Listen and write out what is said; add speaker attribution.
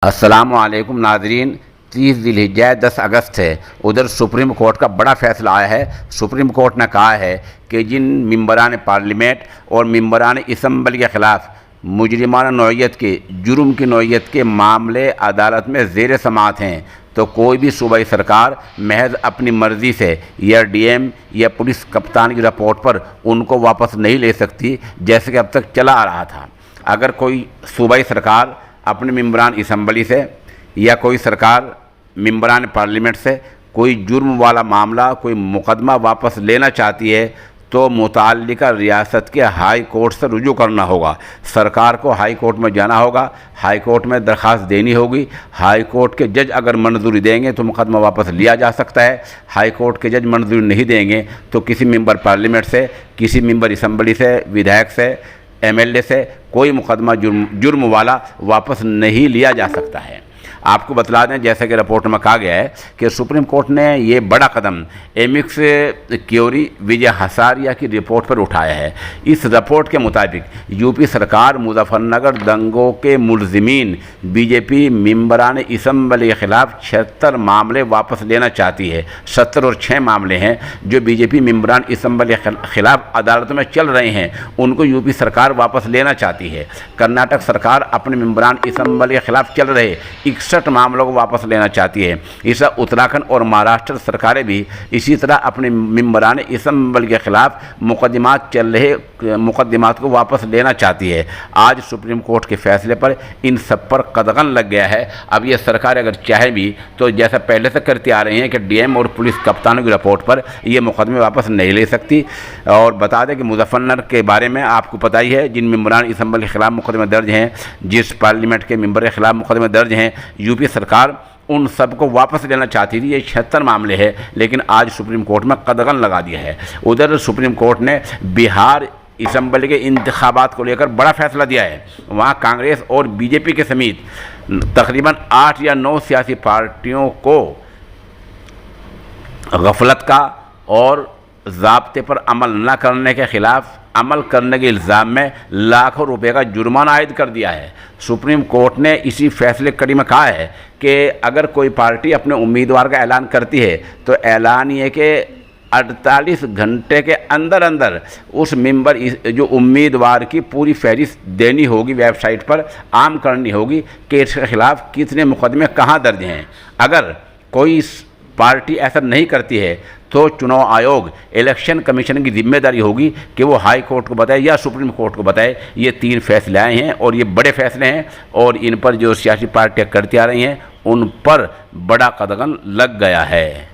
Speaker 1: अस्सलामुअलैकुम नाज़रीन। 30 ज़िलहिज्जा 10 अगस्त है। उधर सुप्रीम कोर्ट का बड़ा फैसला आया है। सुप्रीम कोर्ट ने कहा है कि जिन मेंबरान पार्लियामेंट और मेंबरान असम्बली के ख़िलाफ़ मुजरिमाना नौइयत के जुर्म की नौइयत के मामले अदालत में ज़ेर समाअत हैं तो कोई भी सूबाई सरकार महज अपनी मर्ज़ी से या डीएम या पुलिस कप्तान की रिपोर्ट पर उनको वापस नहीं ले सकती, जैसे कि अब तक चला आ रहा था। अगर कोई सूबाई सरकार अपने मेंबरान असम्बली से या कोई सरकार मेंबरान पार्लियामेंट से कोई जुर्म वाला मामला, कोई मुकदमा वापस लेना चाहती है तो मुताल्लिका रियासत के हाई कोर्ट से रुजू करना होगा। सरकार को हाई कोर्ट में जाना होगा, हाई कोर्ट में दरख्वास्त देनी होगी। हाई कोर्ट के जज अगर मंजूरी देंगे तो मुकदमा वापस लिया जा सकता है। हाई कोर्ट के जज मंजूरी नहीं देंगे तो किसी मेंबर पार्लियामेंट से, किसी मेंबर असम्बली से, विधायक से, एमएलए से कोई मुकदमा जुर्म वाला वापस नहीं लिया जा सकता है। आपको बतला दें, जैसे कि रिपोर्ट में कहा गया है कि सुप्रीम कोर्ट ने ये बड़ा कदम एमिक्स क्यूरी विजय हसारिया की रिपोर्ट पर उठाया है। इस रिपोर्ट के मुताबिक यूपी सरकार मुजफ्फरनगर दंगों के मुलजिमीन बीजेपी मेंबरान असम्बली के ख़िलाफ़ 76 मामले वापस लेना चाहती है। 70 और 6 मामले हैं जो बीजेपी मेंबरान असम्बली के ख़िलाफ़ अदालत में चल रहे हैं, उनको यूपी सरकार वापस लेना चाहती है। कर्नाटक सरकार अपने मेंबरान असम्बली के ख़िलाफ़ चल रहे 61 मामलों को वापस लेना चाहती है। इस उत्तराखंड और महाराष्ट्र सरकारें भी इसी तरह अपने मेंबरान असम्बली के खिलाफ मुकदमात चल रहे मुकदमात को वापस लेना चाहती है। आज सुप्रीम कोर्ट के फैसले पर इन सब पर कदगन लग गया है। अब ये सरकार अगर चाहे भी तो जैसा पहले से करती आ रही है कि डीएम और पुलिस कप्तानों की रिपोर्ट पर ये मुकदमे वापस नहीं ले सकती। और बता दें कि मुजफ्फरनगर के बारे में आपको पता ही है, जिन मेंबरान असम्बली के खिलाफ मुकदमे दर्ज हैं, जिस पार्लियामेंट के मेंबर के खिलाफ मुकदमे दर्ज हैं, यूपी सरकार उन सबको वापस लेना चाहती थी। ये 76 मामले हैं, लेकिन आज सुप्रीम कोर्ट में कदगन लगा दिया है। उधर सुप्रीम कोर्ट ने बिहार असम्बली के इंतखाबात को लेकर बड़ा फैसला दिया है। वहाँ कांग्रेस और बीजेपी के समेत तकरीबन 8 या 9 सियासी पार्टियों को गफलत का और ज़ाब्ते पर अमल न करने के ख़िलाफ़ अमल करने के इल्ज़ाम में लाखों रुपए का जुर्माना आयद कर दिया है। सुप्रीम कोर्ट ने इसी फैसले कड़ी में कहा है कि अगर कोई पार्टी अपने उम्मीदवार का ऐलान करती है तो ऐलान ये कि 48 घंटे के अंदर अंदर उस मेंबर जो उम्मीदवार की पूरी फहरिस्त देनी होगी, वेबसाइट पर आम करनी होगी कि इसके ख़िलाफ़ कितने मुकदमे कहाँ दर्ज हैं। अगर कोई पार्टी ऐसा नहीं करती है तो चुनाव आयोग, इलेक्शन कमीशन की जिम्मेदारी होगी कि वो हाई कोर्ट को बताए या सुप्रीम कोर्ट को बताए। ये 3 फैसले आए हैं और ये बड़े फैसले हैं और इन पर जो सियासी पार्टियां करती आ रही हैं उन पर बड़ा कदगन लग गया है।